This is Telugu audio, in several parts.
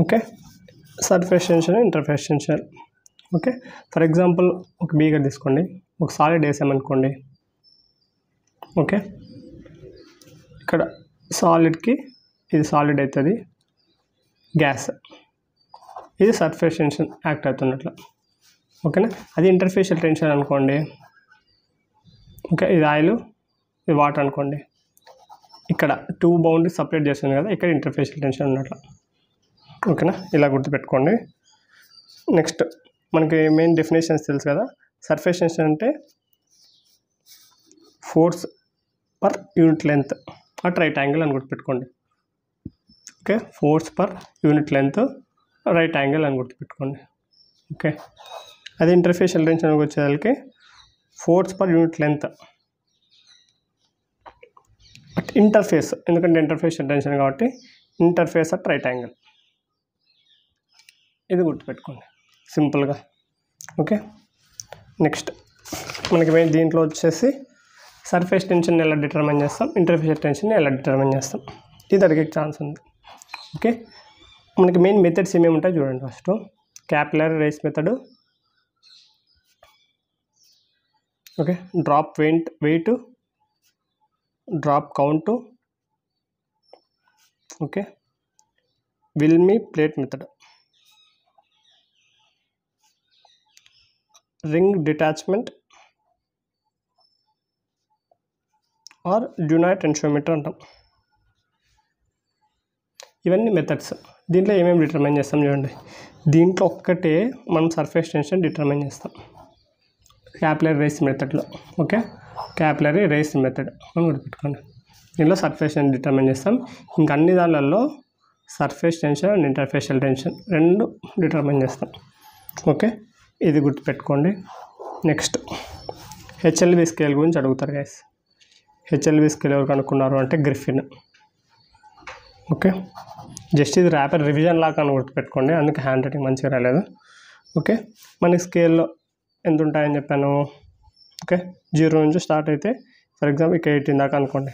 Okay, surface tension, interface tension. Okay, for example ఒక బీగర్ తీసుకోండి, ఒక సాలిడ్ వేసామనుకోండి. ఓకే, ఇక్కడ సాలిడ్కి ఇది సాలిడ్ అవుతుంది, గ్యాస్, ఇది సర్ఫేస్ టెన్షన్ యాక్ట్ అవుతున్నట్లు. ఓకేనా, అది ఇంటర్ఫేషియల్ టెన్షన్ అనుకోండి. ఓకే, ఇది ఆయిల్, ఇది వాటర్ అనుకోండి. ఇక్కడ 2 బౌండరీస్ సపరేట్ చేస్తుంది కదా, ఇక్కడ ఇంటర్ఫేషియల్ టెన్షన్ ఉన్నట్లు. ఓకేనా, ఇలా గుర్తుపెట్టుకోండి. నెక్స్ట్ మనకి మెయిన్ డెఫినేషన్స్ తెలుసు కదా. సర్ఫేస్ టెన్షన్ అంటే force per unit length at right angle అని గుర్తుపెట్టుకోండి. Okay, force per unit length right angle అని గుర్తుపెట్టుకోండి. ఓకే, అది ఇంటర్ఫేషియల్ టెన్షన్ వచ్చేసరికి force per unit length at interface, ఎందుకంటే ఇంటర్ఫేషియల్ టెన్షన్ కాబట్టి ఇంటర్ఫేస్ అట్ రైట్ యాంగిల్, ఇది గుర్తుపెట్టుకోండి సింపుల్గా. ఓకే, నెక్స్ట్ మనకి దీంట్లో వచ్చేసి సర్ఫేస్ టెన్షన్ ఎలా డిటర్మైన్ చేస్తాం, ఇంటర్ఫేషియల్ టెన్షన్ ఎలా డిటర్మైన్ చేస్తాం, ఇది అడిగే ఛాన్స్ ఉంది. ఓకే, మనకి మెయిన్ మెథడ్స్ ఏమేమి ఉంటాయి చూడండి. First capillary rise method. Okay, drop weight, drop count. Okay, Wilhelmy plate method, ring detachment or du Nouy tensiometer అంటాం. ఇవన్నీ మెథడ్స్. దీంట్లో ఏమేమి డిటర్మైన్ చేస్తాం చూడండి. దీంట్లో ఒక్కటే మనం సర్ఫేస్ టెన్షన్ డిటర్మైన్ చేస్తాం క్యాపిలరీ రేస్ మెథడ్లో. ఓకే, క్యాపిలరీ రేస్ మెథడ్ అని గుర్తుపెట్టుకోండి. దీనిలో సర్ఫేస్ టెన్షన్ డిటర్మైన్ చేస్తాం. ఇంకా అన్ని దానిలలో surface tension and interfacial tension రెండు డిటర్మైన్ చేస్తాం. ఓకే, ఇది గుర్తుపెట్టుకోండి. నెక్స్ట్ హెచ్ఎల్వి స్కేల్ గురించి అడుగుతారు గైస్. హెచ్ఎల్వి స్కేల్ ఎవరు కనుక్కున్నారు అంటే గ్రిఫిన్. ఓకే, జస్ట్ ఇది ర్యాపిడ్ రివిజన్ లాగా అని గుర్తుపెట్టుకోండి, అందుకే హ్యాండ్ రైటింగ్ మంచిగా రాలేదు. ఓకే, మనకి స్కేల్లో ఎంత ఉంటాయని చెప్పాను. ఓకే, 0 నుంచి స్టార్ట్ అయితే ఫర్ ఎగ్జాంపుల్ ఇక్కడ 18 దాకా అనుకోండి.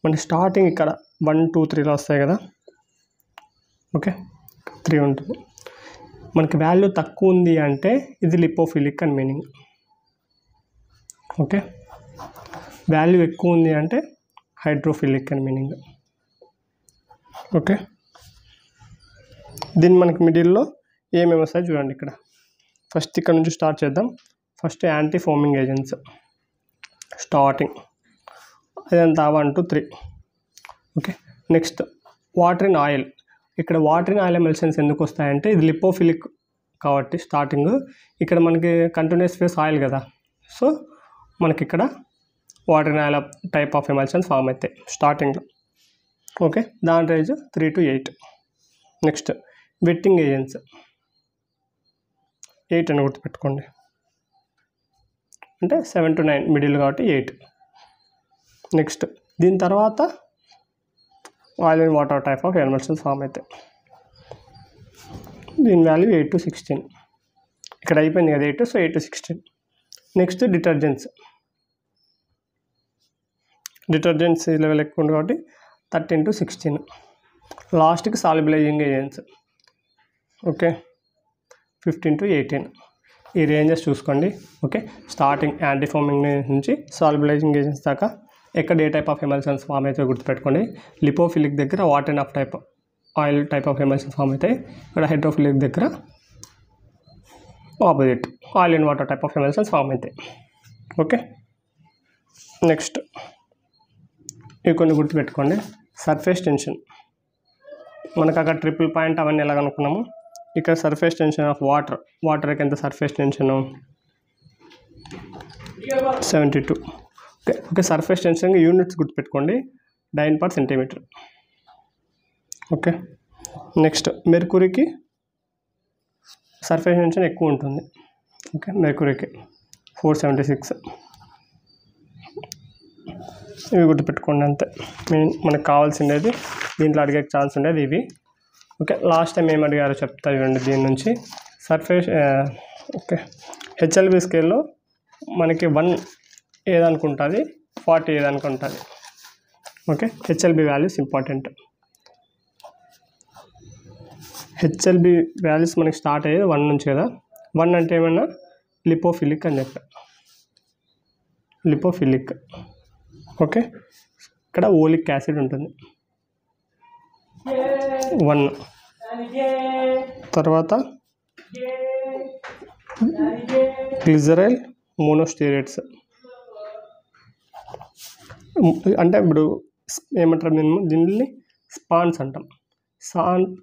మనకి స్టార్టింగ్ ఇక్కడ 1, 2, 3లో వస్తాయి కదా. ఓకే, 3 ఉంటుంది. మనకి వాల్యూ తక్కువ ఉంది అంటే ఇది లిపోఫిలిక్ అని మీనింగ్. ఓకే, వాల్యూ ఎక్కువ ఉంది అంటే హైడ్రోఫిలిక్ అని మీనింగ్. ఓకే, దీన్ని మనకి మిడిల్లో ఏమేమి వస్తాయి చూడండి. ఇక్కడ ఫస్ట్ ఇక్కడ నుంచి స్టార్ట్ చేద్దాం. First anti foaming agents starting, అదంతా 1 to 3. Okay, next water in oil. ఇక్కడ వాటర్ ఇన్ ఆయిల్ ఎమల్షన్స్ ఎందుకు వస్తాయంటే ఇది లిపోఫిలిక్ కాబట్టి స్టార్టింగ్ ఇక్కడ మనకి కంటిన్యూస్ ఫేస్ ఆయిల్ కదా, సో మనకి ఇక్కడ water in oil type of emulsions form అవుతాయి స్టార్టింగ్లో. ఓకే, దాని range 3 to 8. Next wetting agents 8 అని గుర్తుపెట్టుకోండి, అంటే 7 to 9 మిడిల్ కాబట్టి 8. నెక్స్ట్ దీని తర్వాత oil and water type of emulsions form అవుతాయి. దీని వాల్యూ 8 to 16. ఇక్కడ అయిపోయింది కదా 8, so 8 to 16. Next detergents level ఎక్కువ ఉంది కాబట్టి 13 to 16. లాస్ట్కి సాల్యుబలైజింగ్ ఏజెంట్స్. Okay, 15 to 18. ఈ రేంజెస్ చూసుకోండి. ఓకే, స్టార్టింగ్ యాంటీఫోమింగ్ నుంచి సాల్యుబలైజింగ్ ఏజెంట్స్ దాకా ఎక్కడ ఏ టైప్ ఆఫ్ ఎమల్షన్స్ ఫామ్ అయితే గుర్తుపెట్టుకోండి. లిపోఫిలిక్ దగ్గర water and of type oil type of emulsions form అవుతాయి. ఇక్కడ హైడ్రోఫిలిక్ దగ్గర opposite oil and water type of emulsions form అవుతాయి. ఓకే, నెక్స్ట్ ఇవి కొన్ని గుర్తుపెట్టుకోండి. సర్ఫేస్ టెన్షన్ మనకు అక్కడ ట్రిపుల్ పాయింట్ అవన్నీ ఎలా కనుక్కున్నాము. ఇక్కడ సర్ఫేస్ టెన్షన్ ఆఫ్ వాటర్కి ఎంత surface tension 72. Okay, surface tension units గుర్తుపెట్టుకోండి, dyne per centimetre. Okay, next మెర్కురీకి సర్ఫేస్ టెన్షన్ ఎక్కువ ఉంటుంది. ఓకే, మెర్కురీకి 476. ఇవి గుర్తుపెట్టుకోండి అంతే. మనకు కావాల్సిండేది దీంట్లో అడిగే ఛాన్స్ ఉండేది ఇవి. ఓకే, లాస్ట్ టైం ఏం అడిగారో చెప్తా చూడండి. దీని నుంచి సర్ఫేస్ ఓకే హెచ్ఎల్బి స్కేల్లో మనకి 1 ఏదనుకుంటుంది, 40 ఏదనుకుంటుంది. Okay, HLB values important. HLB values మనకి స్టార్ట్ అయ్యేది 1 నుంచి కదా. 1 అంటే ఏమన్నా లిపోఫిలిక్ అని చెప్పా, లిపోఫిలిక్. ఓకే, ఇక్కడ ఓలిక్ యాసిడ్ ఉంటుంది 1. తర్వాత గ్లిజరైల్ మోనోస్టేరేట్స్ అంటే ఇప్పుడు ఏమంటారు మేము దీన్ని స్పాన్స్ అంటాం.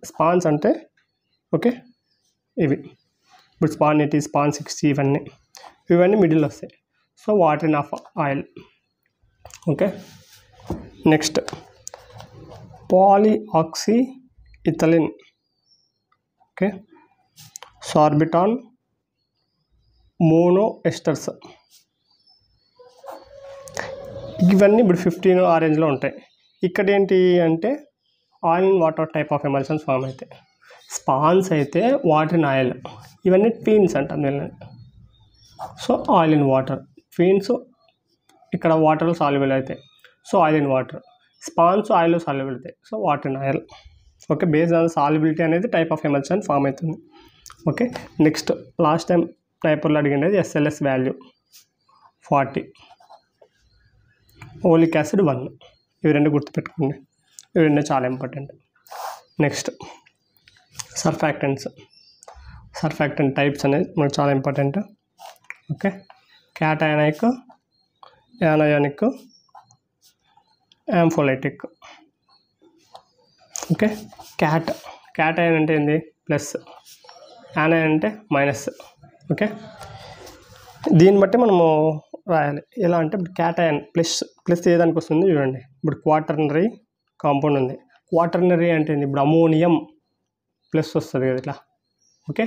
స్పాన్స్ అంటే ఓకే ఇవి ఇప్పుడు స్పాన్ 80, స్పాన్ 60 ఇవన్నీ మిడిల్ వస్తాయి. So water of oil. Okay, next polyoxy ethylene. Okay, sorbitan mono esters. ఇవన్నీ ఇప్పుడు 15 ఆ రేంజ్లో ఉంటాయి. ఇక్కడ ఏంటి అంటే oil and water type of emulsions form అవుతాయి. స్పాన్స్ అయితే వాటర్ అండ్ ఆయిల్, ఇవన్నీ ట్వీన్స్ అంటాం దీన్ని. So oil and water, tweens ఇక్కడ వాటర్లో సాల్యుబుల్ అవుతాయి. So oil and water. Spans ఆయిల్లో సాల్యుబుల్ అవుతాయి. So water and oil. Okay, based on solubility అనేది టైప్ ఆఫ్ ఎమల్షన్ ఫామ్ అవుతుంది. ఓకే, నెక్స్ట్ లాస్ట్ టైం టైపుల్లో అడిగినది ఎస్ఎల్ఎస్ వాల్యూ 40, ఓలిక్ యాసిడ్ 1. ఇవి 2 గుర్తుపెట్టుకోండి, ఇవి 2 చాలా important. Next surfactants. Surfactant types అనేది మనకు చాలా important. Okay, cationic, anionic, ampholytic. Okay, cation అంటే ఏంది ప్లస్, యానయాన్ అంటే మైనస్. ఓకే, దీన్ని బట్టి మనము రాయాలి. ఎలా అంటే ఇప్పుడు క్యాటయాన్ ప్లస్ ఏదానికి వస్తుంది చూడండి. ఇప్పుడు క్వాటర్నరీ కాంపౌండ్ ఉంది. క్వాటర్నరీ అంటే ఇప్పుడు అమోనియం ప్లస్ వస్తుంది కదా ఇట్లా. ఓకే,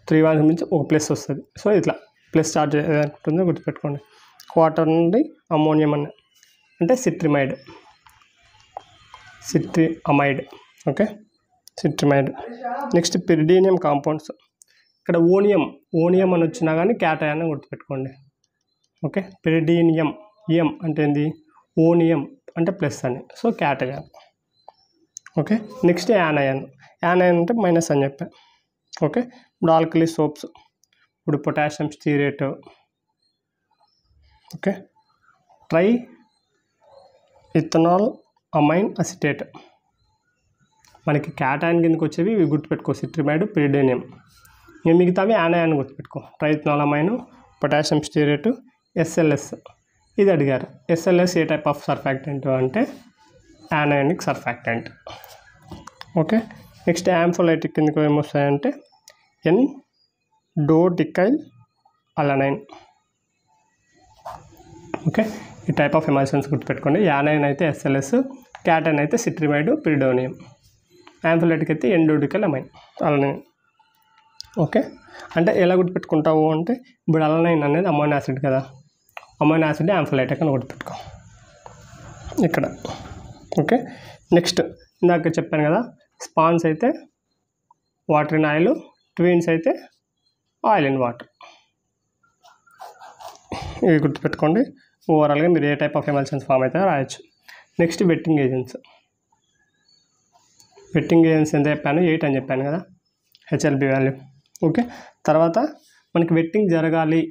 3 1 నుంచి ఒక ప్లస్ వస్తుంది. సో ఇట్లా ప్లస్ చార్జ్ ఏదంటుందో గుర్తుపెట్టుకోండి. క్వాటర్నరీ అమోనియం అంటే cetrimide, cetrimide. Okay, cetrimide. Next pyridinium compounds. ఇక్కడ ఓనియం అని వచ్చినా కానీ క్యాటయాన్ గుర్తుపెట్టుకోండి. ఓకే, పిరిడీనియం, ఎం అంటే ఏంది ఓనియం అంటే ప్లస్ అని, సో క్యాటయాన్. ఓకే, నెక్స్ట్ యానయాన్ అంటే మైనస్ అని చెప్పా. ఓకే, ఇప్పుడు ఆల్కలీ సోప్స్, ఇప్పుడు potassium stearate. Okay, try ethanol amine acetate. మనకి క్యాటయాన్ కిందకి వచ్చేవి ఇవి గుర్తుపెట్టుకో, సిట్రిమైడ్, పిరిడీనియం. ఇంకా మిగతావి యానయాన్ గుర్తుపెట్టుకో, try ethanol amine, potassium stearate, SLS. ఇది అడిగారు. SLS A type of surfactant అంటే యానయానిక్ సర్ఫాక్టెంట్. ఓకే, నెక్స్ట్ యాంఫోలైటిక్ కిందకు ఏమొస్తాయంటే డోడికైల్ అలనైన్. ఓకే, ఈ టైప్ ఆఫ్ ఎమల్షన్స్ గుర్తుపెట్టుకోండి. యానైన్ అయితే ఎస్ఎల్ఎస్, క్యాటయాన్ అయితే సిట్రిమైడ్, పిరిడోనియం. యాంఫోలైటిక్ అయితే డోడికైల్ అలనైన్. ఓకే, అంటే ఎలా గుర్తుపెట్టుకుంటావు అంటే ఇప్పుడు అలనైన్ అనేది అమైనో యాసిడ్ కదా, అమైనో యాసిడ్ యాంఫోలైటిక్ అని గుర్తుపెట్టుకో ఇక్కడ. ఓకే, నెక్స్ట్ ఇందాక చెప్పాను కదా, స్పాన్స్ అయితే వాటర్ అండ్ ఆయిల్, ట్వీన్స్ అయితే ఆయిల్ అండ్ వాటర్. ఇవి గుర్తుపెట్టుకోండి. ఓవరాల్గా మీరు ఏ టైప్ ఆఫ్ ఎమల్షన్స్ ఫామ్ అయితే రాయొచ్చు. Next wetting agents. Vetting agents ఎంత చెప్పాను, 8 అని చెప్పాను కదా హెచ్ఎల్బి వాల్యూ. ఓకే, తర్వాత మనకి వెట్టింగ్ జరగాలి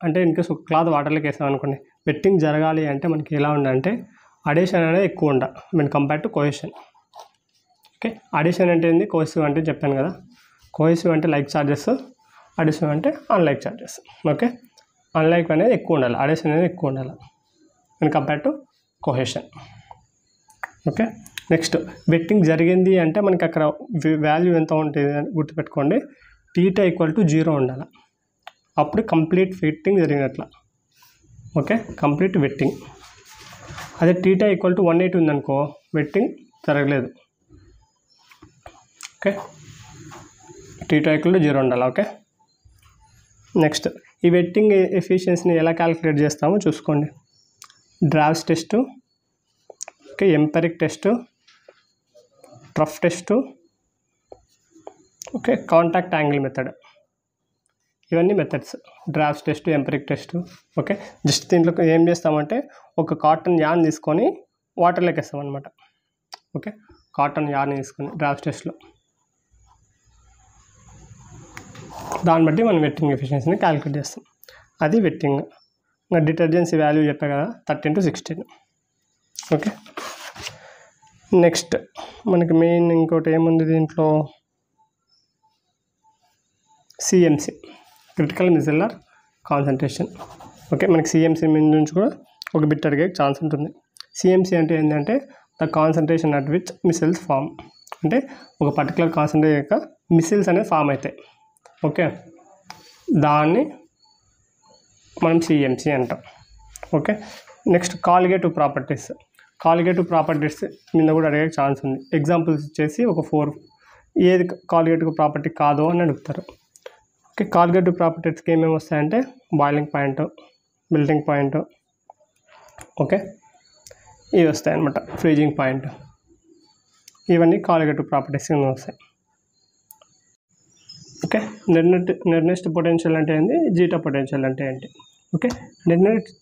అంటే ఇన్కేస్ ఒక క్లాత్ వాటర్లోకి వేసాం అనుకోండి, వెట్టింగ్ జరగాలి అంటే మనకి ఎలా ఉండాలంటే అడేషన్ అనేది ఎక్కువ ఉండాలి mean compare to cohesion. Okay, addition అంటే ఏంది, కోహెసివ్ అంటే చెప్పాను కదా. కోహెసివ్ అంటే లైక్ చార్జెస్, అడిషన్ అంటే అన్లైక్ చార్జెస్. ఓకే, అన్లైక్ అనేది ఎక్కువ ఉండాలి, అడిషన్ అనేది ఎక్కువ ఉండాలి mean compare to cohesion. Okay, next vetting జరిగింది అంటే మనకి అక్కడ వాల్యూ ఎంత ఉంటుంది అని గుర్తుపెట్టుకోండి. θ = 0 ఉండాలి, అప్పుడు కంప్లీట్ వెట్టింగ్ జరిగినట్ల. Okay, complete wetting. అదే θ = 180 ఉందనుకో వెట్టింగ్ జరగలేదు. ఓకే, θ = 0 ఉండాలి. ఓకే, నెక్స్ట్ ఈ వెట్టింగ్ ఎఫిషియన్సీని ఎలా క్యాలిక్యులేట్ చేస్తామో చూసుకోండి. Draves test, okay, empiric test, trough test, okay, contact angle method. ఇవన్నీ methods, Draves test, empiric test. Okay, just దీంట్లో ఏం చేస్తామంటే ఒక కాటన్ యాన్ తీసుకొని వాటర్లోకి వేస్తాం అనమాట. ఓకే, కాటన్ యాన్ తీసుకొని డ్రావ్స్ టెస్ట్లో దాన్ని బట్టి మనం వెట్టింగ్ ఎఫిషియన్సీని క్యాలిక్యులేట్ చేస్తాం. అది వెట్టింగ్. ఇంకా డిటర్జెన్సీ వాల్యూ చెప్పా కదా 13 to 16. ఓకే. నెక్స్ట్ మనకి మెయిన్ ఇంకోటి ఏముంది దీంట్లో, సిఎంసి, క్రిటికల్ మిసెల్లర్ కాన్సన్ట్రేషన్. ఓకే, మనకి సిఎంసి మీద నుంచి కూడా ఒక బిట్ అడిగే ఛాన్స్ ఉంటుంది. సిఎంసి అంటే ఏంటంటే the concentration at which micelles form, అంటే ఒక పర్టికులర్ కాన్సన్ట్రేషన్ యొక్క మిసిల్స్ అనేవి ఫామ్ అవుతాయి. ఓకే, దాన్ని మనం సిఎంసి అంటాం. Okay. Next colligative properties. Colligative properties మీద కూడా అడిగే ఛాన్స్ ఉంది. ఎగ్జాంపుల్స్ వచ్చేసి ఒక 4 ఏది కాలిగేటివ్ ప్రాపర్టీ కాదు అని అడుగుతారు. ఓకే, కాలిగేటివ్ ప్రాపర్టీస్కి ఏమేమి వస్తాయంటే boiling point, melting point, okay, ఇవి వస్తాయి అన్నమాట. ఫ్రీజింగ్ పాయింట్, ఇవన్నీ కాలిగేటివ్ ప్రాపర్టీస్ కింద వస్తాయి. ఓకే, నెట్ పొటెన్షియల్ అంటే ఏంటి, జీటా పొటెన్షియల్ అంటే ఏంటి. ఓకే,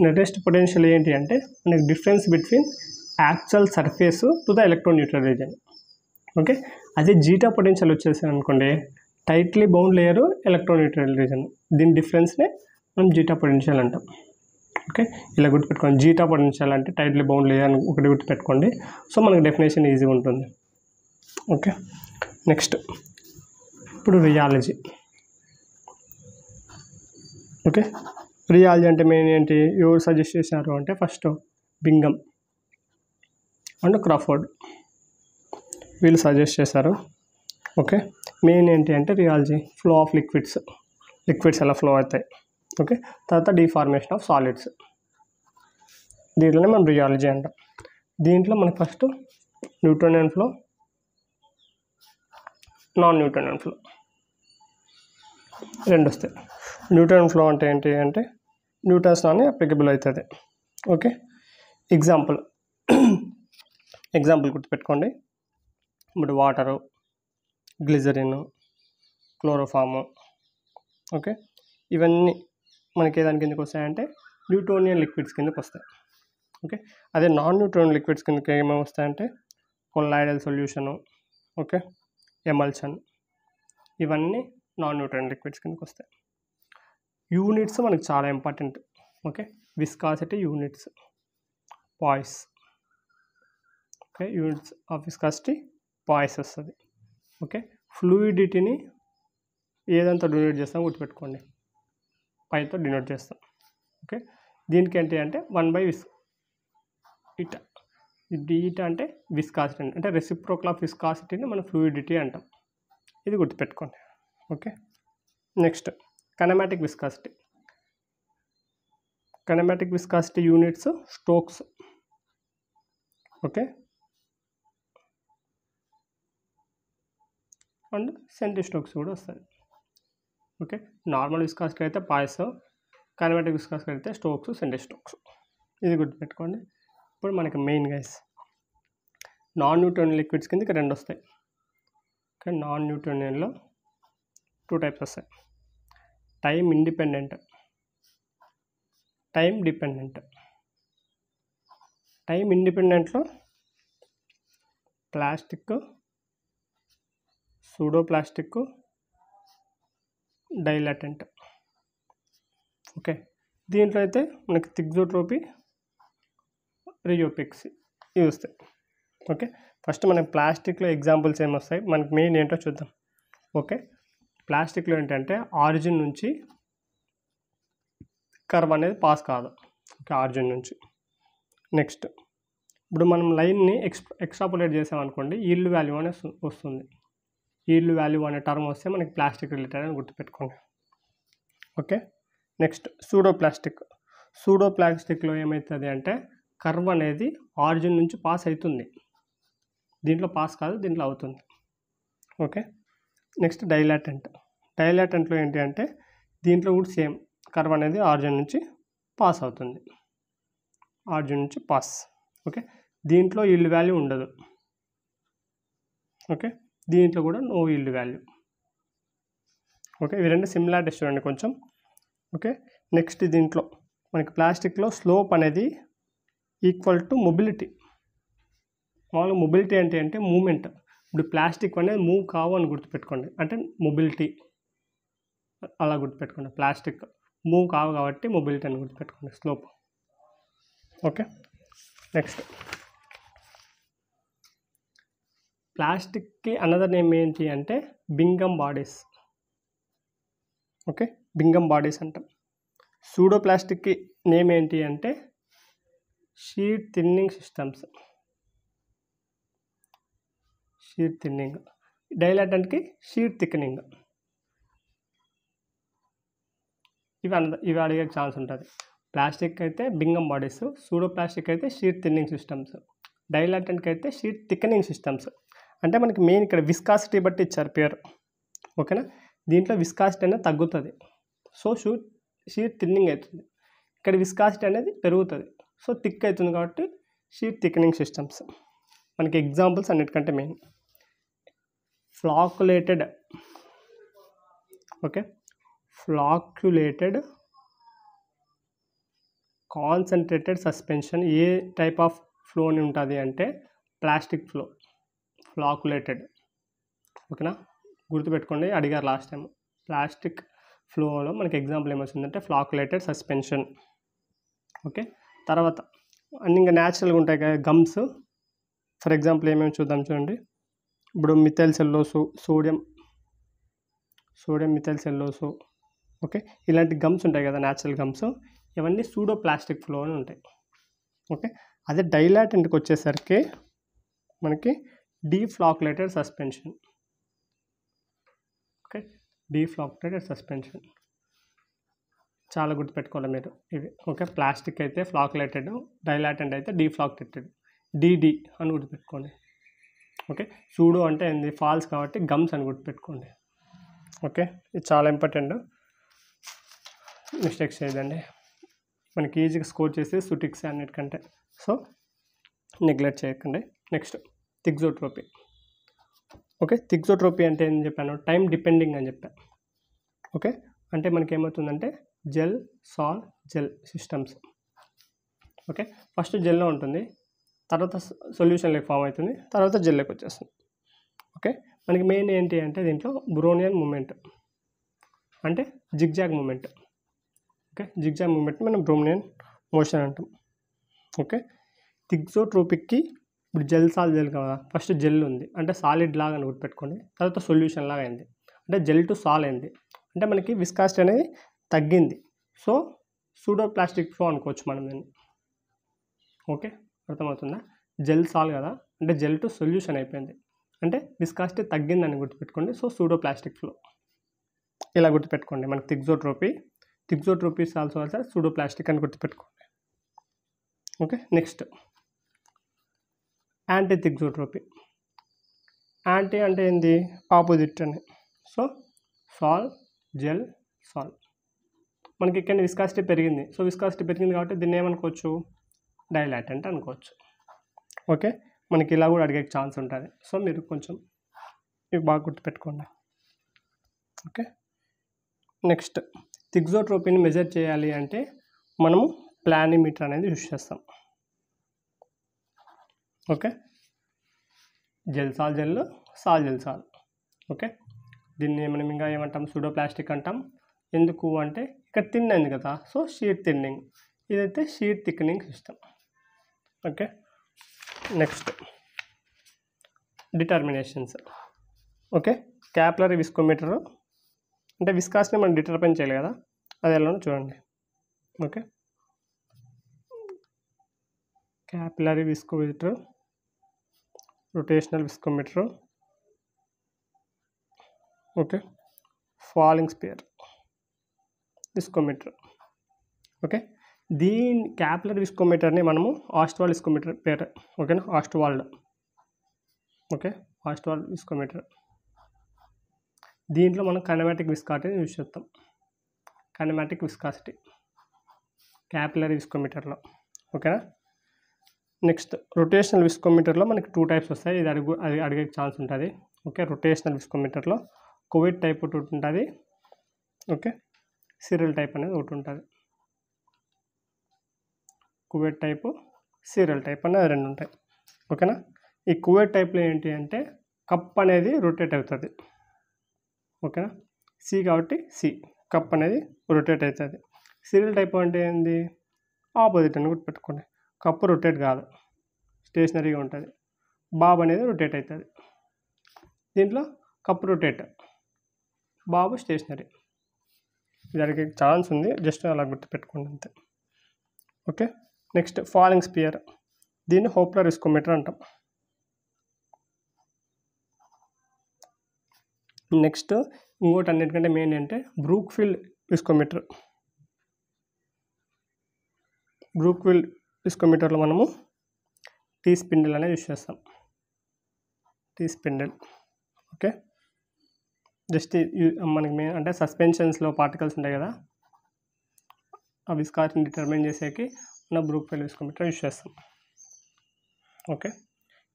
నెట్ పొటెన్షియల్ ఏంటి అంటే మనకి difference between actual surface to the electroneutral region. Okay, అదే జీటా పొటెన్షియల్ వచ్చేసి అనుకోండి tightly bound layer electroneutral region, దీని డిఫరెన్స్నే మనం జీటా పొటెన్షియల్ అంటాం. ఓకే, ఇలా గుర్తుపెట్టుకోండి. జీటా పొటెన్షియల్ అంటే టైట్లీ బౌండ్ లేయర్ అని ఒకటి గుర్తుపెట్టుకోండి. సో మనకు డెఫినేషన్ ఈజీగా ఉంటుంది. ఓకే, నెక్స్ట్ ఇప్పుడు రియాలజీ. ఓకే, రియాలజీ అంటే మెయిన్ ఏంటి, ఎవరు సజెస్ట్ చేశారు అంటే ఫస్ట్ బింగమ్ అండ్ క్రాఫోర్డ్, వీళ్ళు సజెస్ట్ చేశారు. ఓకే, మెయిన్ ఏంటి అంటే రియాలజీ ఫ్లో ఆఫ్ లిక్విడ్స్ ఎలా ఫ్లో అవుతాయి. ఓకే, తర్వాత డిఫార్మేషన్ ఆఫ్ సాలిడ్స్, దీంట్లోనే మనం రియాలజీ అంటాం. దీంట్లో మనకి first Newtonian flow, non Newtonian flow రెండు వస్తాయి. న్యూటన్ ఫ్లో అంటే ఏంటి అంటే న్యూటన్స్ లానే అప్లికబుల్ అవుతుంది. ఓకే, ఎగ్జాంపుల్ గుర్తుపెట్టుకోండి. ఇప్పుడు వాటరు, గ్లిజరిన్, క్లోరోఫాము, ఓకే, ఇవన్నీ మనకి ఏ దాని కిందకి వస్తాయంటే న్యూటోనియన్ లిక్విడ్స్ కిందకి వస్తాయి. ఓకే, అదే నాన్ న్యూటోనియన్ లిక్విడ్స్ కిందకి ఏమేమి వస్తాయంటే కొల్లాయిడల్ సొల్యూషను, ఓకే, ఎమల్షన్, ఇవన్నీ నాన్ న్యూటోనియన్ లిక్విడ్స్ కిందకి వస్తాయి. యూనిట్స్ మనకి చాలా important. Okay, viscosity units, poise. Okay, units of viscosity poise వస్తుంది. ఓకే, ఫ్లూయిడిటీని ఏదంతా డినోట్ చేస్తాం గుర్తుపెట్టుకోండి, పైతో డినోట్ చేస్తాం. ఓకే, దీనికి ఏంటి అంటే 1/(η). ఈటా అంటే విస్కాసిటీ, అంటే రెసిప్రోకల్ ఆఫ్ విస్కాసిటీని మనం ఫ్లూయిడిటీ అంటాం. ఇది గుర్తుపెట్టుకోండి. Okay, next kinematic viscosity units stokes. Okay, and centistokes కూడా వస్తుంది. ఓకే, నార్మల్ విస్కాసిటీ అయితే పాయిస్, కైనమాటిక్ విస్కాసిటీ అయితే స్టోక్స్, సెంటిస్టోక్స్, ఇది గుర్తుపెట్టుకోండి. ఇప్పుడు మనకి main guys non Newtonian liquids కిందకి 2 వస్తాయి. ఓకే, నాన్ న్యూటోనియన్లో 2 టైప్స్ వస్తాయి, time independent, time dependent. Time ఇండిపెండెంట్లో ప్లాస్టిక్, సూడోప్లాస్టిక్, డైలాటెంట్. ఓకే, దీంట్లో అయితే మనకి థిక్జోట్రోపీ, రియోపెక్సీ ఇవి వస్తాయి. ఓకే, ఫస్ట్ మనకి ప్లాస్టిక్లో ఎగ్జాంపుల్స్ ఏమొస్తాయి, మనకి మెయిన్ ఏంటో చూద్దాం. ఓకే, ప్లాస్టిక్లో ఏంటంటే ఆరిజిన్ నుంచి కర్వ్ అనేది పాస్ కాదు. ఓకే, ఆరిజిన్ నుంచి. నెక్స్ట్ ఇప్పుడు మనం లైన్ని ఎక్స్ట్రాపులేట్ చేసామనుకోండి, ఈల్డ్ వాల్యూ అనే వస్తుంది. ఈల్డ్ వాల్యూ అనే టర్మ్ వస్తే మనకి ప్లాస్టిక్ రిలేటెడ్ అని గుర్తుపెట్టుకోండి. ఓకే, నెక్స్ట్ సూడోప్లాస్టిక్లో ఏమవుతుంది అంటే కర్వ్ అనేది ఆరిజిన్ నుంచి పాస్ అవుతుంది, దీంట్లో పాస్ కాదు, దీంట్లో అవుతుంది. ఓకే, నెక్స్ట్ డైలాటెంట్లో ఏంటి అంటే దీంట్లో కూడా సేమ్ కర్వ్ అనేది ఆరిజిన్ నుంచి పాస్ అవుతుంది, ఆరిజిన్ నుంచి పాస్. ఓకే, దీంట్లో ఈల్డ్ వాల్యూ ఉండదు. ఓకే, దీంట్లో కూడా నో ఈల్డ్ వాల్యూ. ఓకే, ఇవి రెండు సిమిలారిటీస్ చూడండి కొంచెం. ఓకే, నెక్స్ట్ దీంట్లో మనకి ప్లాస్టిక్లో స్లోప్ అనేది ఈక్వల్ టు మొబిలిటీ. మామూలుగా మొబిలిటీ అంటే మూమెంట్. ఇప్పుడు ప్లాస్టిక్ అనేది మూవ్ కావు అని గుర్తుపెట్టుకోండి, అంటే మొబిలిటీ. అలా గుర్తుపెట్టుకోండి. ప్లాస్టిక్ మూవ్ కావు కాబట్టి మొబిలిటీ అని గుర్తుపెట్టుకోండి, స్లోప్. ఓకే, నెక్స్ట్ ప్లాస్టిక్కి అనదర్ నేమ్ ఏంటి అంటే Bingham bodies. Okay, Bingham bodies అంటాం. సూడో ప్లాస్టిక్కి నేమ్ ఏంటి అంటే shear thinning systems. Shear thinning. డైలాటెంట్కి షీట్ థిక్నింగ్. ఇవి అడిగే ఛాన్స్ ఉంటుంది. ప్లాస్టిక్ అయితే బింగమ్ బాడీస్, సూడో ప్లాస్టిక్ అయితే షీట్ థిన్నింగ్ సిస్టమ్స్, డైలాటెంట్కి అయితే షీట్ థిక్నింగ్ సిస్టమ్స్. అంటే మనకి మెయిన్ ఇక్కడ విస్కాసిటీ బట్టి ఇచ్చారు పేరు. ఓకేనా, దీంట్లో విస్కాసిటీ అనేది తగ్గుతుంది, సో షీట్ థిన్నింగ్ అవుతుంది. ఇక్కడ విస్కాసిటీ అనేది పెరుగుతుంది, సో థిక్ అవుతుంది కాబట్టి షీట్ థిక్నింగ్ సిస్టమ్స్. మనకి ఎగ్జాంపుల్స్ అన్నిటికంటే main flocculated. Okay, flocculated concentrated suspension ఏ టైప్ ఆఫ్ ఫ్లోని ఉంటుంది అంటే ప్లాస్టిక్ ఫ్లో, ఫ్లాకులేటెడ్. ఓకేనా, గుర్తుపెట్టుకోండి, అడిగారు లాస్ట్ టైం. ప్లాస్టిక్ ఫ్లోలో మనకి ఎగ్జాంపుల్ ఏమొచ్చిందంటే ఫ్లాకులేటెడ్ సస్పెన్షన్. ఓకే, తర్వాత అన్ని ఇంకా న్యాచురల్గా ఉంటాయి కదా గమ్స్. ఫర్ ఎగ్జాంపుల్ ఏమేమి చూద్దాం చూడండి. ఇప్పుడు మిథైల్ సెల్లోసు, సోడియం మిథైల్ సెల్లోసు. ఓకే, ఇలాంటి గమ్స్ ఉంటాయి కదా న్యాచురల్ గమ్స్, ఇవన్నీ సూడో ప్లాస్టిక్ ఫ్లో అని ఉంటాయి. ఓకే, అదే డైలాటెంట్కి వచ్చేసరికి మనకి డీఫ్లాకులేటెడ్ సస్పెన్షన్. ఓకే, డీఫ్లాకులేటెడ్ సస్పెన్షన్ చాలా గుర్తుపెట్టుకోవాలి మీరు ఇవి. ఓకే, ప్లాస్టిక్ అయితే ఫ్లాకులేటెడ్, డైలాటెంట్ అయితే డీఫ్లాకులేటెడ్, డిడి అని గుర్తుపెట్టుకోండి. ఓకే, సూడో అంటే ఏంది ఫాల్స్ కాబట్టి గమ్స్ అని గుర్తుపెట్టుకోండి. ఓకే, ఇది చాలా ఇంపార్టెంట్, మిస్టేక్స్ చేయదండి. మనకి ఈజీగా స్కోర్ చేసి సుటిక్స్ అన్నిటికంటే, సో నెగ్లెక్ట్ చేయకండి. నెక్స్ట్ థిక్జోట్రోపీ. ఓకే, థిక్జోట్రోపీ అంటే ఏం చెప్పాను, టైం డిపెండింగ్ అని చెప్పాను. ఓకే, అంటే మనకి ఏమవుతుందంటే జెల్ సాల్ జెల్ సిస్టమ్స్. ఓకే, ఫస్ట్ జెల్లో ఉంటుంది, తర్వాత సొల్యూషన్లోకి ఫామ్ అవుతుంది, తర్వాత జెల్లోకి వచ్చేస్తుంది. ఓకే, మనకి మెయిన్ ఏంటి అంటే దీంట్లో బ్రోనియన్ మూమెంట్ అంటే zigzag movement. Okay, zigzag movement మనం బ్రోనియన్ మోషన్ అంటాం. ఓకే, థిక్జోట్రోపిక్కి ఇప్పుడు జెల్ సాల్ జెల్ కదా, ఫస్ట్ జెల్ ఉంది అంటే సాలిడ్ లాగా అని గుర్తుపెట్టుకోండి, తర్వాత సొల్యూషన్ లాగా అయింది అంటే జెల్ టు సాల్ అయింది, అంటే మనకి విస్కాసిటీ అనేది తగ్గింది, సో సూడో ప్లాస్టిక్ ఫ్లో అనుకోవచ్చు మనం దీన్ని. ఓకే, అర్థమవుతుందా, జెల్ సాల్ కదా అంటే జెల్ టు సొల్యూషన్ అయిపోయింది, అంటే విస్కాసిటీ తగ్గిందని గుర్తుపెట్టుకోండి, సో సూడో ప్లాస్టిక్ ఫ్లో. ఇలా గుర్తుపెట్టుకోండి మనకి థిక్జోట్రోపీ ఆల్సో సూడో ప్లాస్టిక్ అని గుర్తుపెట్టుకోండి. Okay, next anti thixotropy. Anti అంటే ఏంది, ఆపోజిట్ అని, సో సాల్ జెల్ సాల్. మనకి ఇక్కడ విస్కాసిటీ పెరిగింది, సో విస్కాసిటీ పెరిగింది కాబట్టి దీన్ని ఏమనుకోవచ్చు, డైలాటెంట్ అనుకోవచ్చు. ఓకే, మనకి ఇలా కూడా అడిగే ఛాన్స్ ఉంటుంది, సో మీరు కొంచెం ఇవి బాగా గుర్తుపెట్టుకోండి. ఓకే, నెక్స్ట్ థిక్జోట్రోపీని మెజర్ చేయాలి అంటే మనము ప్లానిమీటర్ అనేది యూజ్ చేస్తాం. ఓకే, జెల్ సాల్ జెల్, సాల్ జెల్ సాల్. ఓకే, దీన్ని మనం ఇంకా ఏమంటాం, సూడో ప్లాస్టిక్ అంటాం. ఎందుకు అంటే ఇక్కడ థిన్ అయింది కదా, సో షీట్ థిన్నింగ్. ఇదైతే shear thickening system. Okay, next determinations. Okay, capillary viscometer అంటే విస్కాస్ని మనం డిటర్మైన్ చేయాలి కదా, అది ఎలానో చూడండి. Okay, capillary viscometer, rotational viscometer, okay, falling sphere viscometer. Okay, దీని క్యాపిలరీ విస్కోమీటర్ని మనము ఆస్ట్వాల్డ్ విస్కోమీటర్ పేరు. ఓకేనా, ఆస్ట్వాల్డ్. Okay, ఆస్ట్వాల్డ్ viscometer. దీంట్లో మనం కైనమాటిక్ విస్కాసిటీని యూజ్ చేస్తాం. కైనమాటిక్ విస్కాసిటీ క్యాపిలరీ విస్కోమీటర్లో. ఓకేనా, నెక్స్ట్ రొటేషనల్ విస్కోమీటర్లో మనకి 2 టైప్స్ వస్తాయి, ఇది అడిగే ఛాన్స్ ఉంటుంది. ఓకే, రొటేషనల్ విస్కోమీటర్లో కోవిడ్ టైప్ ఒకటి ఉంటుంది, ఓకే, సీరియల్ టైప్ అనేది ఒకటి ఉంటుంది. కువెట్ టైపు, సీరియల్ టైప్ అనేది 2 ఉంటాయి. ఓకేనా, ఈ కువెట్ టైప్లో ఏంటి అంటే కప్ అనేది రొటేట్ అవుతుంది. ఓకేనా, సి కాబట్టి సి కప్ అనేది రొటేట్ అవుతుంది. సీరియల్ టైప్ అంటే ఏంది, ఆపోజిట్ అని గుర్తుపెట్టుకోండి. కప్పు రొటేట్ కాదు, స్టేషనరీగా ఉంటుంది. బాబు అనేది రొటేట్ అవుతుంది. దీంట్లో కప్పు రొటేట్, బాబు స్టేషనరీ. దానికి ఛాన్స్ ఉంది, జస్ట్ అలా గుర్తుపెట్టుకోండి అంతే. ఓకే. నెక్స్ట్ ఫాలింగ్ స్పియర్, దీన్ని హోప్లర్ విస్కోమీటర్ అంటాం. నెక్స్ట్ ఇంకోటి అన్నిటికంటే మెయిన్ అంటే బ్రూక్ఫీల్డ్ విస్కోమీటర్. బ్రూక్ఫీల్డ్ విస్కోమీటర్లో మనము టీ స్పిండిల్ అనేది యూస్ చేస్తాం. T spindle. ఓకే. జస్ట్ మనకి మెయిన్ అంటే సస్పెన్షన్స్లో పార్టికల్స్ ఉంటాయి కదా, ఆ విస్కాసిటీని డిటర్మైన్ చేసేకి మన బ్రూక్ఫీల్డ్ విస్కోమీటర్ యూస్ చేస్తాం. ఓకే.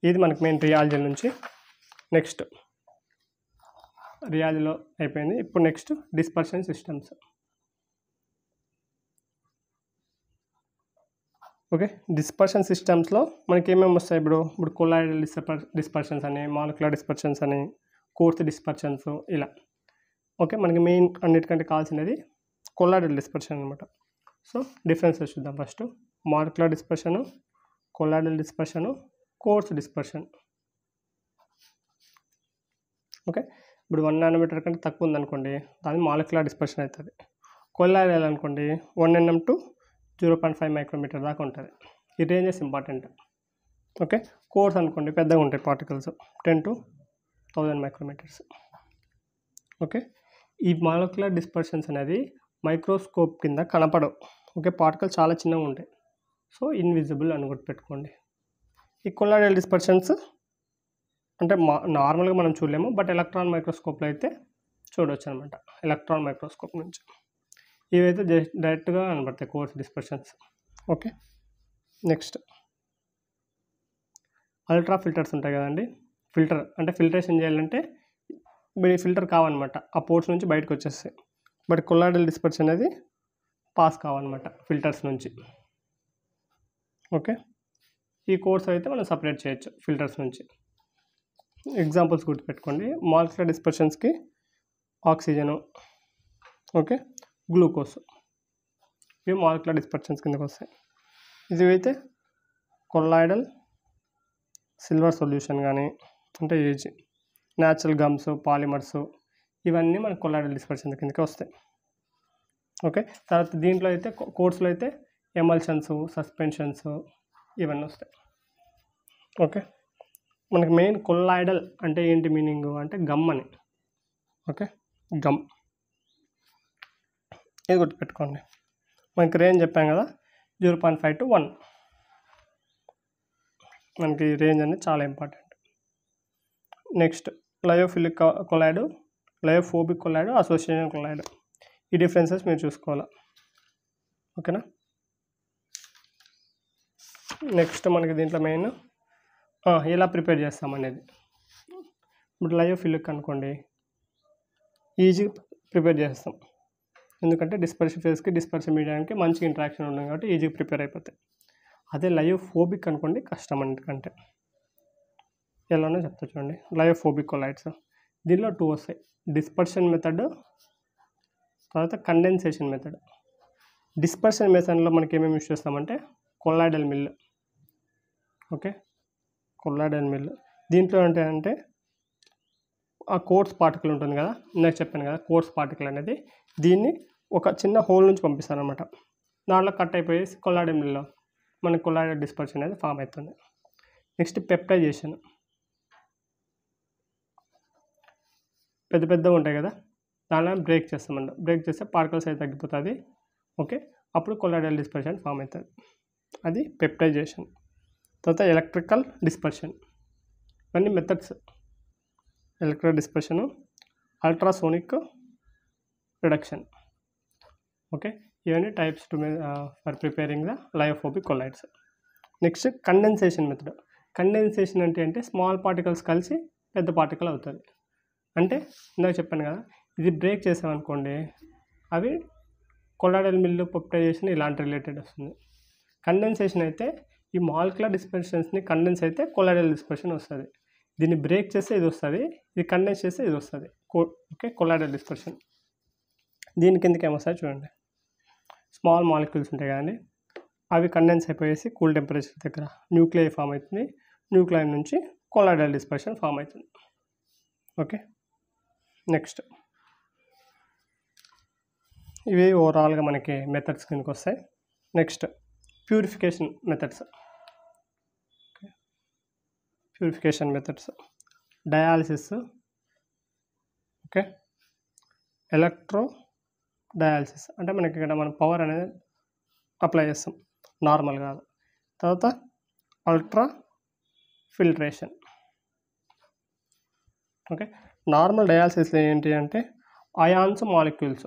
ఇది మనకి మెయిన్ రియాలజీ నుంచి. నెక్స్ట్ రియాలజీలో అయిపోయింది. ఇప్పుడు next dispersion systems. Okay. Dispersion సిస్టమ్స్లో మనకి ఏమేమి వస్తాయి, ఇప్పుడు కొలాయిడల్ డిస్పర్షన్స్ అని, మాలిక్యులర్ డిస్పర్షన్స్ అని, కోర్స్ డిస్పర్షన్స్ ఇలా. ఓకే. మనకి మెయిన్ అన్నిటికంటే కావాల్సినది కొలాయిడల్ డిస్పర్షన్ అనమాట. సో డిఫరెన్సెస్ చూద్దాం. First molecular dispersion, colloidal dispersion, coarse dispersion. Okay. ఇప్పుడు 1 nanometer కంటే తక్కువ ఉందనుకోండి, దాని మాలిక్యులర్ డిస్పర్షన్ అవుతుంది. కొలాయిడల్ అనుకోండి 1 nm to 0.5 micrometer దాకా ఉంటుంది. ఈ రేంజెస్ ఇంపార్టెంట్. ఓకే. కోర్స్ అనుకోండి పెద్దగా ఉంటాయి పార్టికల్స్, 10 to 1000 micrometers. ఓకే. ఈ మాలిక్యులర్ డిస్పర్షన్స్ అనేది మైక్రోస్కోప్ కింద కనపడవు. ఓకే. పార్టికల్ చాలా చిన్నగా ఉంటాయి, సో ఇన్విజిబుల్ అని గుర్తుపెట్టుకోండి. ఈ కొలాయిడల్ డిస్పర్షన్స్ అంటే నార్మల్గా మనం చూడలేము, బట్ ఎలక్ట్రాన్ మైక్రోస్కోప్లో అయితే చూడవచ్చు అనమాట. ఎలక్ట్రాన్ మైక్రోస్కోప్ నుంచి ఇవైతే డైరెక్ట్గా కనబడతాయి course dispersions. Okay. Next ultra filters ఉంటాయి కదండి. ఫిల్టర్ అంటే ఫిల్టరేషన్ చేయాలంటే ఫిల్టర్ కావాలన్నమాట, ఆ పోర్ట్స్ నుంచి బయటకు వచ్చేస్తాయి. బట్ కొలాయిడల్ డిస్పర్షన్ అనేది పాస్ కావాలన్నమాట ఫిల్టర్స్ నుంచి. ఓకే. ఈ కోర్స్ అయితే మనం సపరేట్ చేయొచ్చు ఫిల్టర్స్ నుంచి. ఎగ్జాంపుల్స్ గుర్తుపెట్టుకోండి. మాలిక్యులర్ డిస్పర్షన్స్కి ఆక్సిజను, ఓకే, గ్లూకోజ్, ఇవి మాలిక్యులర్ డిస్పర్షన్స్ కిందకి వస్తాయి. ఇది అయితే కొలాయిడల్ సిల్వర్ సొల్యూషన్ కానీ, అంటే ఏజీ న్యాచురల్ గమ్స్, పాలిమర్స్, ఇవన్నీ మనకు కొలాయిడల్ డిస్పర్షన్ కిందకి వస్తాయి. ఓకే. తర్వాత దీంట్లో అయితే కోర్స్లో అయితే ఎమల్షన్స్, సస్పెన్షన్స్ ఇవన్నీ వస్తాయి. ఓకే. మనకి మెయిన్ కొలాయిడల్ అంటే ఏంటి మీనింగ్ అంటే గమ్ అని. ఓకే. గమ్ ఇది గుర్తుపెట్టుకోండి. మనకి రేంజ్ చెప్పాం కదా 0.5 to 1. మనకి రేంజ్ అనేది చాలా important. Next lyophilic colloid, lyophobic colloid, association colloid. ఈ డిఫరెన్సెస్ మీరు చూసుకోవాలి. ఓకేనా. నెక్స్ట్ మనకి దీంట్లో మెయిన్ ఎలా ప్రిపేర్ చేస్తామనేది. ఇప్పుడు లయోఫిలిక్ అనుకోండి ఈజీగా ప్రిపేర్ చేస్తాం, ఎందుకంటే డిస్పర్షన్ ఫేస్కి డిస్పర్షన్ మీడియానికి మంచి ఇంట్రాక్షన్ ఉంటుంది కాబట్టి ఈజీగా ప్రిపేర్ అయిపోతాయి. అదే లయోఫోబిక్ అనుకోండి కష్టం అన్నిటికంటే. ఎలానో చెప్తా చూడండి. లయోఫోబిక్ కొలాయిడ్స్ దీనిలో 2 వస్తాయి, డిస్పర్షన్ మెథడ్, తర్వాత కండెన్సేషన్ మెథడ్. డిస్పర్షన్ మెథడ్లో మనకి ఏమేమి యూస్ చేస్తామంటే colloidal mill. Okay. Colloidal mill దీంట్లో అంటే ఆ కోర్స్ పార్టికల్ ఉంటుంది కదా, ఇందాక చెప్పాను కదా, కోర్స్ పార్టికల్ అనేది దీన్ని ఒక చిన్న హోల్ నుంచి పంపిస్తారనమాట. దాంట్లో కట్ అయిపోయి కొలాయిడల్ మిల్లో మనకి కొలాయిడల్ డిస్పర్షన్ అనేది ఫామ్ అవుతుంది. Next peptization. పెద్ద పెద్దగా ఉంటాయి కదా, దానిలో బ్రేక్ చేస్తామంట. బ్రేక్ చేస్తే పార్టికల్ సైజ్ తగ్గిపోతుంది. ఓకే. అప్పుడు కొలాయిడల్ డిస్పర్షన్ ఫామ్ అవుతుంది, అది పెప్టైజేషన్. తర్వాత ఎలక్ట్రికల్ డిస్పర్షన్. ఇవన్నీ methods. Electrical dispersion, ultrasonic reduction. Okay. ఇవన్నీ types for preparing the lyophobic colloids. Next condensation method. Condensation అంటే స్మాల్ పార్టికల్స్ కలిసి పెద్ద పార్టికల్ అవుతుంది. అంటే ఇందాక చెప్పాను కదా, ఇది బ్రేక్ చేసామనుకోండి అవి కొలాయిడల్ మిల్లు, పెప్టైజేషన్ ఇలాంటి రిలేటెడ్ వస్తుంది. కండెన్సేషన్ అయితే ఈ మాలిక్యులర్ డిస్పర్షన్స్ని కండెన్స్ అయితే కొలాయిడల్ డిస్పర్షన్ వస్తుంది. దీన్ని బ్రేక్ చేస్తే ఇది వస్తుంది, ఇది కండెన్స్ చేస్తే ఇది వస్తుంది. ఓకే. Colloidal dispersion. దీని కిందకి ఏమొస్తాయి చూడండి, స్మాల్ మాలిక్యూల్స్ ఉంటాయి కదండి, అవి కండెన్స్ అయిపోయేసి కూల్ టెంపరేచర్ దగ్గర న్యూక్లియై ఫామ్ అవుతుంది. న్యూక్లియై నుంచి కొలాయిడల్ డిస్పర్షన్ ఫామ్ అవుతుంది. ఓకే, నెక్స్ట్ ఇవి ఓవరాల్గా మనకి మెథడ్స్ కిందకి వస్తాయి. Next purification methods. Purification methods dialysis, okay, electro dialysis అంటే మనకి ఇక్కడ మనం పవర్ అనేది అప్లై చేస్తాం, నార్మల్ కాదు. తర్వాత ultra filtration. Okay, normal dialysis ఏంటి అంటే అయాన్స్ మాలిక్యూల్స్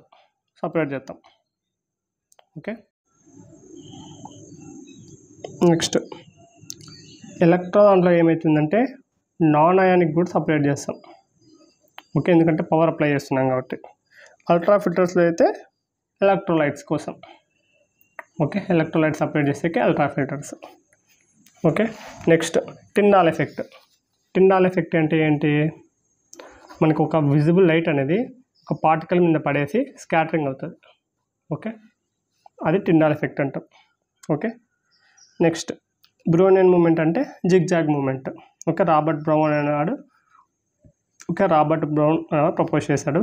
సపరేట్ చేస్తాం. ఓకే, నెక్స్ట్ ఎలక్ట్రో దాంట్లో ఏమవుతుందంటే నాన్ అయానిక్ కూడా సపరేట్ చేస్తాం. ఓకే, ఎందుకంటే పవర్ అప్లై చేస్తున్నాం కాబట్టి. అల్ట్రా ఫిల్టర్స్లో అయితే ఎలక్ట్రోలైట్స్ కోసం. ఓకే, ఎలక్ట్రోలైట్ సపరేట్ చేసేకి ultra filters. Okay, next Tyndall effect. Tyndall effect అంటే ఏంటి, మనకు ఒక విజిబుల్ లైట్ అనేది ఒక పార్టికల్ మీద పడేసి స్కాటరింగ్ అవుతుంది. ఓకే, అది టిండాల్ ఎఫెక్ట్ అంటాం. ఓకే, నెక్స్ట్ బ్రౌనియన్ మూమెంట్ అంటే zigzag movement. Okay, Robert Brown అనేవాడు ప్రపోజ్ చేశాడు.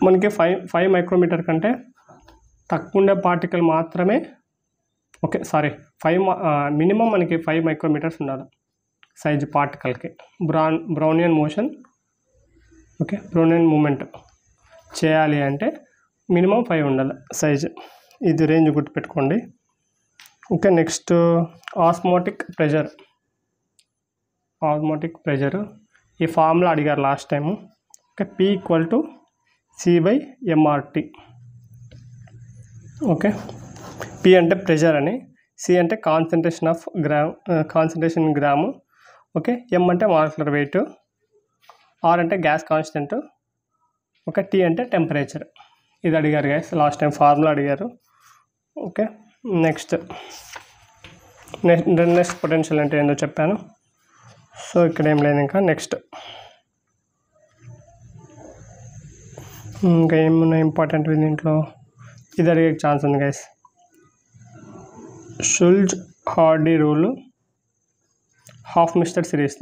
మనకి 5 మైక్రోమీటర్ కంటే తక్కువ ఉండే పార్టికల్ మాత్రమే, ఓకే సారీ, మినిమం మనకి 5 మైక్రోమీటర్స్ ఉండాలి సైజు పార్టికల్కి. Brownian motion, okay, Brownian movement చేయాలి అంటే మినిమం 5 ఉండాలి సైజు. ఇది రేంజ్ గుర్తుపెట్టుకోండి. Okay, next osmotic pressure. ఈ ఫార్ములా అడిగారు last time. Okay, P = C/mRT. Okay, P అంటే ప్రెషర్ అని, C అంటే కాన్సన్ట్రేషన్ గ్రాము, ఓకే, M అంటే మాలిక్యులర్ వెయిట్, R అంటే గ్యాస్ కాన్స్టెంట్, ఓకే, T అంటే టెంపరేచర్. ఇది అడిగారు గైస్ లాస్ట్ టైం, ఫార్ములా అడిగారు. ఓకే, నెక్స్ట్ పొటెన్షియల్ అంటే ఏందో చెప్పాను. సో ఇక్కడ ఏం లేదు ఇంకా. నెక్స్ట్ ఇంకా ఏమున్నాయి ఇంపార్టెంట్ దీంట్లో, ఇది అడిగే ఛాన్స్ ఉంది guys. Schulze Hardy rule, Hofmeister series,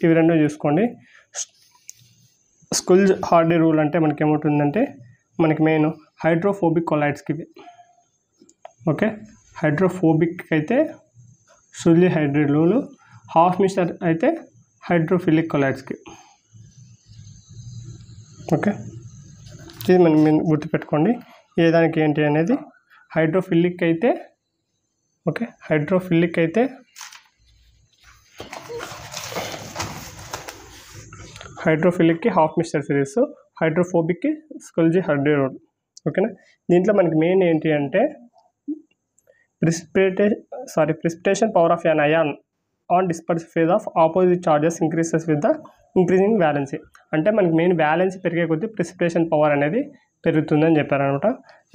ఇవి రెండు చూసుకోండి. షుల్జ్ హార్డీ రూల్ అంటే మనకి ఏమవుతుందంటే మనకి మెయిన్ హైడ్రోఫోబిక్ కొలైడ్స్కి ఇవి. ఓకే, హైడ్రోఫోబిక్ అయితే Schulze Hardy rule, Hofmeister అయితే హైడ్రోఫిలిక్ కొలైడ్స్కి. ఓకే, ఇది మనం గుర్తుపెట్టుకోండి ఏ దానికి ఏంటి అనేది. హైడ్రోఫిలిక్ అయితే, ఓకే, హైడ్రోఫిలిక్కి హాఫ్ మిస్టర్ సిరీస్, హైడ్రోఫోబిక్కి షుల్జ్ హార్డీ రూల్. ఓకేనా, దీంట్లో మనకి మెయిన్ ఏంటి అంటే precipitation power of an ion on dispersive phase of opposite charges increases with the increasing valency. అంటే మనకి మెయిన్ వ్యాలెన్సీ పెరిగే కొద్దీ ప్రిసిపిటేషన్ పవర్ అనేది పెరుగుతుందని చెప్పారనమాట.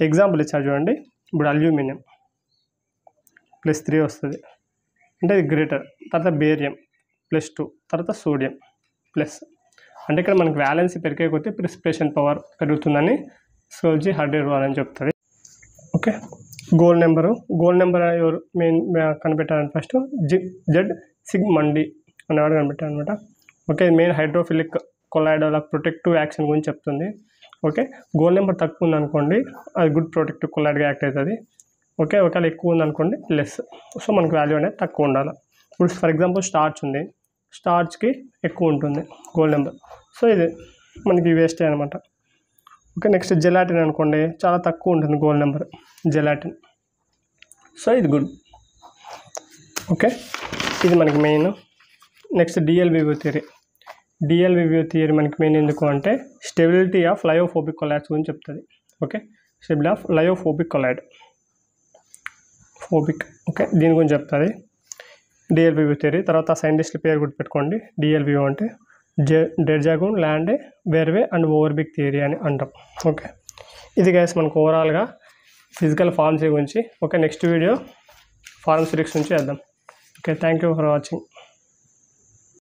ఎగ్జాంపుల్ ఇచ్చారు చూడండి, ఇప్పుడు అల్యూమినియం +3 వస్తుంది అంటే ఇది గ్రేటర్, తర్వాత బేరియం +2, తర్వాత సోడియం ప్లస్. అంటే ఇక్కడ మనకి వ్యాలెన్సీ పెరిగే కొద్దీ ప్రిసిపిటేషన్ పవర్ పెరుగుతుందని షుల్జ్ హార్డీ రూల్ అని చెప్తుంది. ఓకే, గోల్డ్ నెంబర్ ఎవరు మెయిన్ కనిపెట్టారని ఫస్ట్ జెడ్ సిగ్మండి అనేవాడు కనిపెట్టారు అనమాట. Okay, main hydrophilic collide protective action గురించి చెప్తుంది. ఓకే, గోల్డ్ నెంబర్ తక్కువ ఉందనుకోండి అది గుడ్ ప్రొటెక్టివ్ కొలైడ్గా యాక్ట్ అవుతుంది. ఓకే, ఒకవేళ ఎక్కువ ఉందనుకోండి లెస్. సో మనకు వాల్యూ అనేది తక్కువ ఉండాలి. ఇప్పుడు ఫర్ ఎగ్జాంపుల్ స్టార్చ్ ఉంది, స్టార్చ్కి ఎక్కువ ఉంటుంది గోల్డ్ నెంబర్, సో ఇది మనకి వేస్టే అనమాట. ఓకే, నెక్స్ట్ జెలాటిన్ అనుకోండి చాలా తక్కువ ఉంటుంది గోల్డ్ నెంబర్ జెలాటిన్, సో ఇది గుడ్. ఓకే, ఇది మనకి మెయిన్. నెక్స్ట్ డిఎల్విఓ థియరీ మనకి మెయిన్ ఎందుకు అంటే స్టెబిలిటీ ఆఫ్ లయోఫోబిక్ కొలైడ్స్ గురించి చెప్తుంది. Okay, stability of lyophobic collide okay, దీని గురించి చెప్తుంది డిఎల్విఓ థియరీ. తర్వాత సైంటిస్టుల పేరు గుర్తుపెట్టుకోండి. డిఎల్విఓ అంటే డెర్జాగూన్, ల్యాండే, వెర్వే అండ్ ఓవర్బిక్ థియరీ అని అంటాం. ఓకే, ఇది గైస్ మనకు ఓవరాల్గా ఫిజికల్ ఫార్మ్స్ గురించి. Okay, next video form series నుంచి చేద్దాం. Okay, thank you for watching.